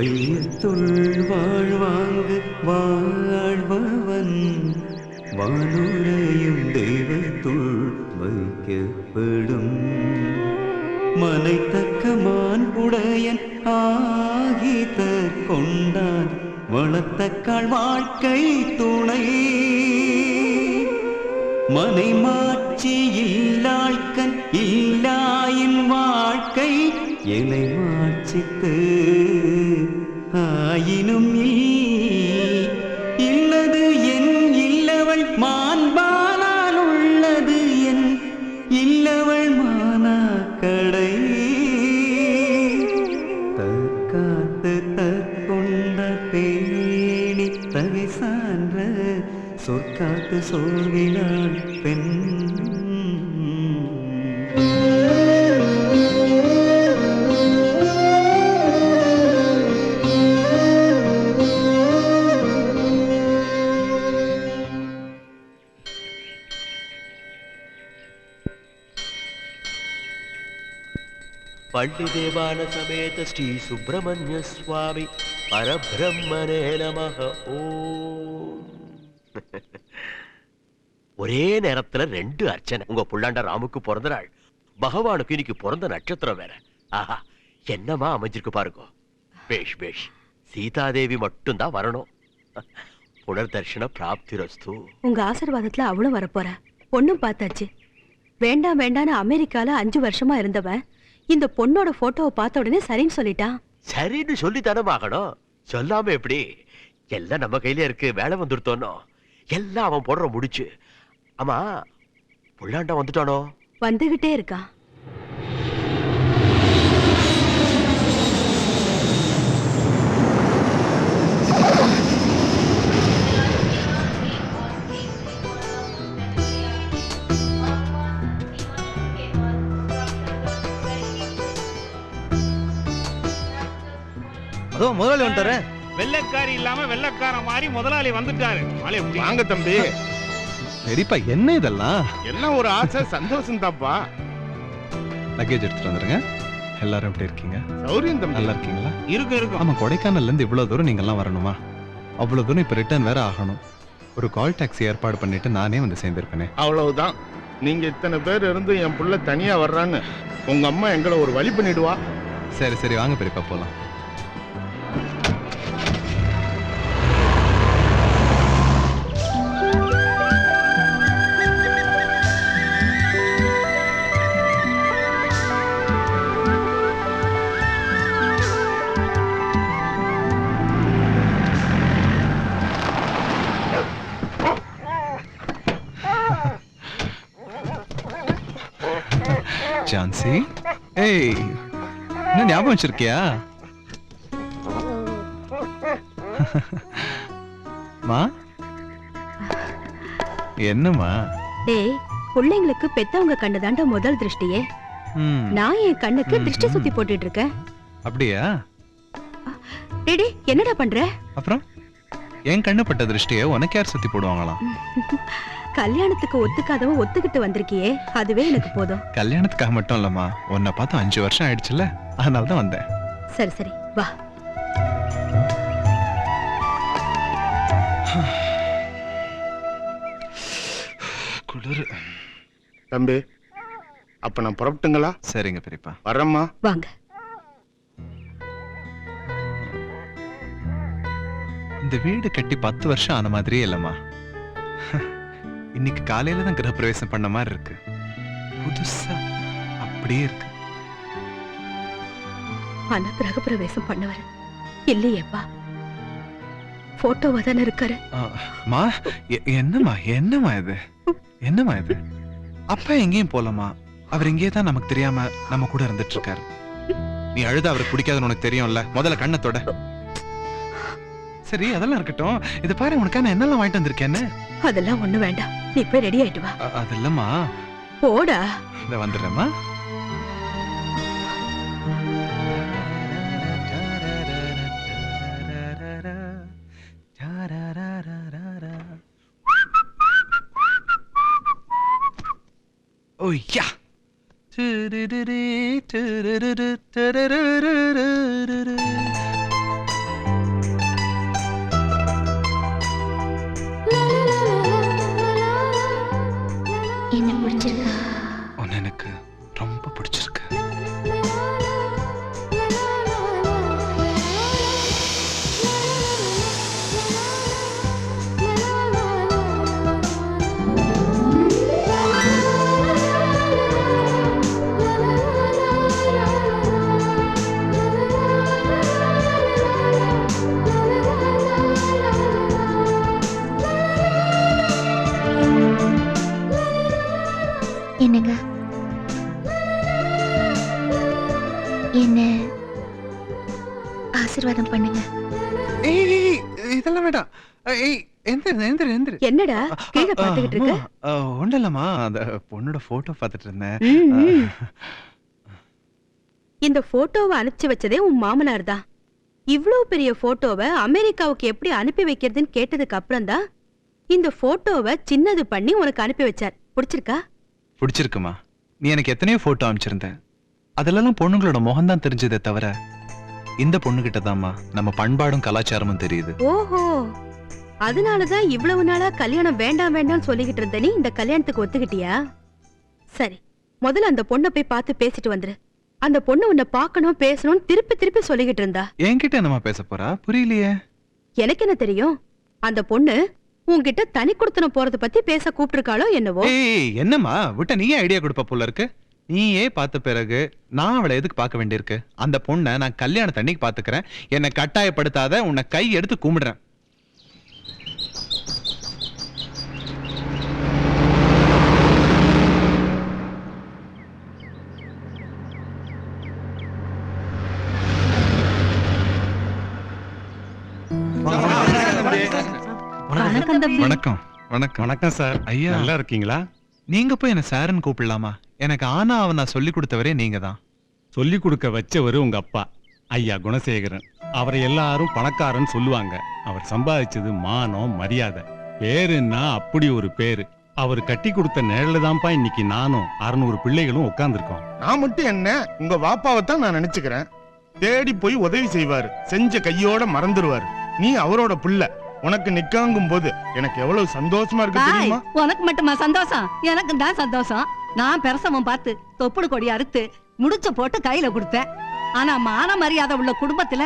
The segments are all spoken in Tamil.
வையத்துள் வாழ்வாங்கு வாழ்பவன் வானுரையும் தெய்வத்துள் வைக்கப்படும். மனைத்தக்க மான் உடையன் ஆகித கொண்டான் வளத்தக்காள் வாழ்க்கை துணை. மனை மாட்சி இல்லாள்கண் இல்லாயின் வாழ்க்கை எனை மாட்சித்து ஆயினும் இல்லது என் இல்லவள் மாண்பானால் உள்ளது என் இல்லவள் மானா கடை. தற்காத்து தற்கொண்ட பேணி தகை சான்ற சொற்காத்து சோர்வினாள் பெண். பள்ளி தேவான சமேத ஸ்ரீ சுப்பிரமணிய சுவாமி பரபிரம்மனே நமஹ ஓம். ஒரே நேரத்துல 2 அர்ச்சனை. உங்க புள்ளாண்ட ராமுக்கு பிறந்த நாள், பகவானுக்கு இன்னைக்கு பிறந்த நட்சத்திரம் வேற. ஆஹா, என்னமா அமைஞ்சிருக்கு பாருங்க. பேஷ் பேஷ். சீதாதேவி மட்டும் தான் வரணும். புனர்தர்ஷன பிராப்தி ரஸ்து. உங்க ஆசீர்வாதத்துல அவளும் வரப்போற. பொண்ணும் பார்த்தாச்சு. வேண்டாம் வேண்டான்னு அமெரிக்கால 5 வருஷமா இருந்தவன் இந்த பொண்ணோட போட்டோவை பார்த்த உடனே சரின்னு சொல்லிட்டான். சரின்னு சொல்லி தானே ஆகணும். சொல்லாம எப்படி? எல்லாம் நம்ம கையில இருக்கு. வேலை வந்துடுத்தோனோ எல்லாம் அவன் போடுற முடிச்சு. ஆமா, புள்ளாண்டா வந்துட்டானோ? வந்துகிட்டே இருக்கான். அதோ முதலாளி வந்துட்டாரு. வெள்ளக்காரி இல்லாம வெள்ளக்கார மாதிரி முதலாளி வந்துட்டாரு. வாங்க தம்பி. பெரியப்பா, என்ன இதெல்லாம்? எல்லாம் ஒரு ஆசை, சந்தோஷம் தாப்பா. லக்கேஜ் எடுத்துட்டு வந்துருங்க. எல்லாரும் எப்படி இருக்கீங்க? சௌரியம் தம்பி. நல்லா இருக்கீங்களா? இருக்கும். ஆமா, கொடைக்கானல்ல இருந்து இவ்வளவு தூரம் நீங்க எல்லாம் வரணுமா? அவ்வளவு தூரம் இப்ப ரிட்டர்ன் வேற ஆகணும். ஒரு கால் டாக்ஸி ஏற்பாடு பண்ணிட்டு நானே வந்து சேர்ந்திருப்பேனே. அவ்வளவுதான். நீங்க இத்தனை பேர் இருந்து என் புள்ள தனியா வர்றான்னு உங்க அம்மா எங்களை ஒரு வழி பண்ணிடுவா. சரி சரி, வாங்க பெரியப்பா போலாம். ஜான்சி, ஏய், என்ன ஞாபகம் வச்சிருக்கியா? மா, என்னம்மா? டேய், பிள்ளைங்களுக்கு பெத்தவங்க கண்ணு தாண்டா முதல் திருஷ்டியே. நான் என் கண்ணுக்கு திருஷ்டி சுத்தி போட்டுட்டு இருக்கேன். அப்படியா? டேடி, என்னடா பண்ற? அப்புறம் என் கண்ணு பட்ட திருஷ்டியை உனக்கு யார் சுத்தி போடுவாங்களாம்? கல்யாணத்துக்கு ஒத்துக்காதவன் ஒத்துக்கிட்டு வந்திருக்கியே, அதுவே எனக்கு போதும். கல்யாணத்துக்காக மட்டும் இல்லம்மா, உன்னை பார்த்து 5 வருஷம் ஆயிடுச்சுல, அதனால தான் வந்தேன். சரி சரி, வா. குளிர். தம்பி, அப்ப நான் புறப்பட்டுங்களா? சரிங்க பெரியப்பா, வரேம்மா. வாங்க. இந்த வீடு கட்டி 10 வருஷம் ஆன மாதிரியே இல்லம்மா. இன்னைக்கு காலையில தான் கிரகப்பிரவேசம் பண்ண மாதிரி இருக்கு. புதுசா அப்படியே இருக்கு. ஆனா கிரகப்பிரவேசம் பண்ணவர் இல்லையேப்பா, போட்டோவா தானே இருக்காரு. என்னம்மா என்னம்மா இது? என்னம்மா இது? அப்பா எங்கேயும் போலமா, அவர் இங்கே தான் நமக்கு தெரியாம நம்ம கூட இருந்துட்டு இருக்காரு. நீ அழுத அவருக்கு பிடிக்காதுன்னு உனக்கு தெரியும்ல, முதல்ல கண்ணத்தோட. சரி, அதெல்லாம் இருக்கட்டும். இத பாரு, உனக்கான என்னெல்லாம் வாங்கிட்டு வந்திருக்கேன்னு. அதெல்லாம் ஒண்ணு வேண்டாம், நீ போய் ரெடி ஆயிட்டு வா. அதெல்லாமா? போடா. இத வந்துடுறேம்மா. ஓ யா. ஆசீர்வாதம் பண்ணுங்க. ஏய் ஏய், இதெல்லாம் வேண்டாம். ஏய் எந்திரு. என்னடா கீழே பாத்துக்கிட்டு இருக்க? ஒண்ணும் இல்லம்மா, அந்த பொண்ணோட போட்டோ பார்த்துட்டு இருந்தேன். ம். இந்த போட்டோவை அனுப்பிச்சு வச்சதே உன் மாமனார் தான். இவ்ளோ பெரிய போட்டோவை அமெரிக்காவுக்கு எப்படி அனுப்பி வைக்கிறதுன்னு கேட்டதுக்கு அப்புறம் தான் இந்த போட்டோவை சின்னது பண்ணி உனக்கு அனுப்பி வச்சார். பிடிச்சிருக்கா? பிடிச்சிருக்குமா? நீ எனக்கு எத்தனையோ போட்டோ அனுப்பிச்சிருந்த, அதுலலாம் பொண்ணுங்களோட முகம் தான் தெரிஞ்சதே தவிர இந்த பொண்ணுகிட்ட தான்மா நம்ம பண்பாடும் கலாச்சாரமும் தெரியுது. ஓஹோ, அதனாலதான் இவ்வளவு நாளா கல்யாணம் வேண்டாம் வேண்டாம்னு சொல்லிக்கிட்டு இருந்த நீ இந்த கல்யாணத்துக்கு ஒத்துக்கிட்டியா? சரி, முதல்ல அந்த பொண்ணை போய் பார்த்து பேசிட்டு வந்துரு. அந்த பொண்ணு உன்னை பார்க்கணும் பேசணும்னு திருப்பி திருப்பி சொல்லிக்கிட்டு இருந்தா. என்கிட்ட என்னமா பேச போறா? புரியலையே. எனக்கு என்ன தெரியும்? அந்த பொண்ணு உன்கிட்ட தனி கொடுத்தனம் போறத பத்தி பேச கூப்பிட்டிருக்காளோ என்னவோ. ஏய் என்னம்மா, விட்ட நீயே ஐடியா கொடுப்ப போல இருக்கு. நீயே பார்த்த பிறகு நான் அவளை எதுக்கு பார்க்க வேண்டியிருக்கு? அந்த பொண்ணை நான் கல்யாண தண்ணிக்கு பாத்துக்கிறேன். என்னை கட்டாயப்படுத்தாத, உன்னை கை எடுத்து கும்பிடுறேன். வணக்கம் தம்பி. வணக்கம். வணக்கம். வணக்கம் சார். ஐயா, நல்லா இருக்கீங்களா? நீங்க போய் என்ன சாருன்னு கூப்பிடலாமா? எனக்கு ஆனா அவன் சொல்லி கொடுத்தவரே நீங்க தான். சொல்லி கொடுக்க வச்சவரு உங்க அப்பா ஐயா குணசேகரன். அவரை எல்லாரும் பணக்காரன்னு சொல்லுவாங்க. அவர் சம்பாதிச்சது மானம் மரியாதை. பேருன்னா அப்படி ஒரு பேரு. அவர் கட்டி கொடுத்த நிழல்ல தான்ப்பா இன்னைக்கு நானும் 600 பிள்ளைகளும் உட்கார்ந்துருக்கோம். நான் மட்டும் என்ன, உங்க வாப்பாவை தான் நான் நினைச்சுக்கிறேன். தேடி போய் உதவி செய்வாரு, செஞ்ச கையோட மறந்துடுவாரு. நீ அவரோட புள்ள. உனக்கு நிக்காங்கும் போது எனக்கு எவ்வளவு சந்தோஷமா இருக்கு தெரியுமா? உனக்கு மட்டுமா சந்தோஷம்? எனக்கு தான் சந்தோஷம். நான் பெருசவன் பார்த்து தொப்புடு கொடி அறுத்து முடிச்ச போட்டு கையில கொடுத்தேன். ஆனா மான மரியாதை உள்ள குடும்பத்துல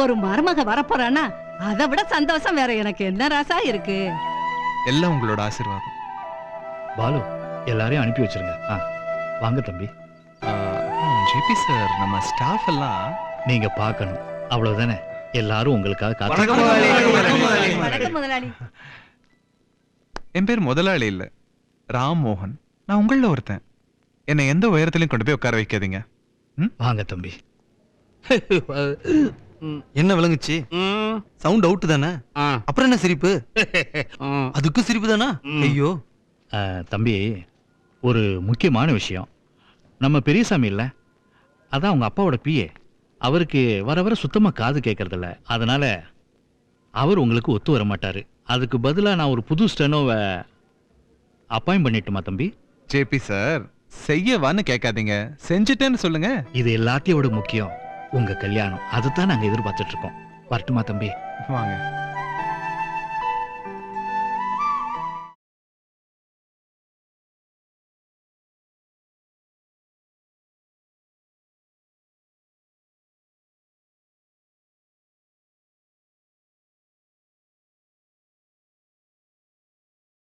ஒரு மருமக வரப்போறானா அதை விட சந்தோஷம் வேற எனக்கு என்ன ராசா இருக்கு? எல்லாம் உங்களோட ஆசீர்வாதம். பாலு, எல்லாரையும் அனுப்பி வச்சிருங்க. வாங்க தம்பி. ஜேபி சார், நம்ம ஸ்டாஃப் எல்லாம் நீங்க பார்க்கணும், அவ்வளவுதானே. எல்லாரும் உங்களுக்காக காத்து. வணக்கம் முதலாளி. என் பேர் முதலாளி இல்ல, ராம் மோகன். நான் உங்கள ஒருத்தன். என்னை எந்த உயரத்திலையும் கொண்டு போய் உட்கார வைக்காதீங்க. வாங்க தம்பி. என்ன விளங்குச்சு? சவுண்ட் அவுட் தானே? அப்புறம் என்ன சிரிப்பு? அதுக்கு சிரிப்பு தானா? ஐயோ தம்பி, ஒரு முக்கியமான விஷயம். நம்ம பெரியசாமி இல்ல, அதான் உங்க அப்பாவோட பிஏ. அவருக்கு வர வர சுத்தமா காது கேட்கறதில்ல. அதனால அவர் உங்களுக்கு ஒத்து வர மாட்டாரு. அதுக்கு பதிலா நான் ஒரு புது ஸ்டெனோவை அப்பாயிண்ட் பண்ணிட்டுமா தம்பி? ஜேபி சார், செய்யவான்னு கேட்காதீங்க, செஞ்சுட்டேன்னு சொல்லுங்க. இது எல்லாத்தையும் விட முக்கியம் உங்க கல்யாணம். அதுதான் நாங்க எதிர்பார்த்துட்டு இருக்கோம். வரட்டுமா தம்பி? வாங்க.